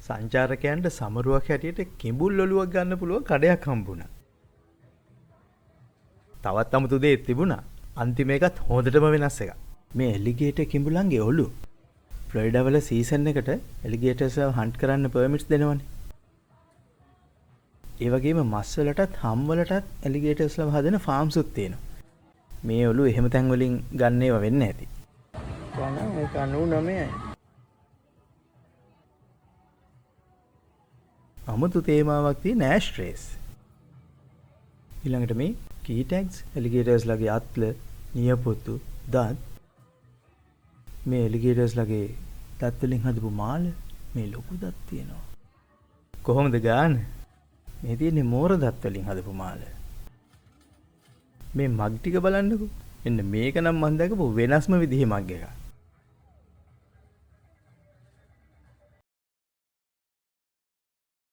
සංචාරකයන්ට සමරුවක් හැටියට කිඹුල් ඔලුවක් ගන්න පුළුවන් කඩයක් හම්බුණා. තවත් අමුතු දෙයක් තිබුණා. අන්තිම එකත් හොඳටම වෙනස් එකක්. මේ එලිගේටර් කිඹුලන්ගේ ඔලු. ෆ්ලොරිඩා වල සීසන් එකට එලිගේටර්ස් හන්ට් කරන්න පර්මිට්ස් දෙනවනේ. ඒ වගේම මස් වලටත් හම් වලටත් එලිගේටර්ස්ලා හදන ෆාම්ස් උත් තියෙනවා. මේ ඔලු එහෙම තැන් වලින් ගන්න ඒවා වෙන්නේ නැති. ගණන් ඒක 99යි. අමුතු තේමාවක් තියෙන ඇෂ්ට්‍රේස්. ඊළඟට මේ කී ටැග්ස් එලිගේටර්ස්ලාගේ අත්ල, නියපොතු, දත්. මේ එලිගේටර්ස්ලාගේ දත් වලින් හදපු මාල මේ ලොකු දත් තියෙනවා. කොහොමද ගාන? මේ තියෙන්නේ මෝර දත් වලින් හදපු මාල. මේ මග් ටික බලන්නකෝ. එන්න මේක නම් මම දැකපු වෙනස්ම විදිහේ මග් එකක්.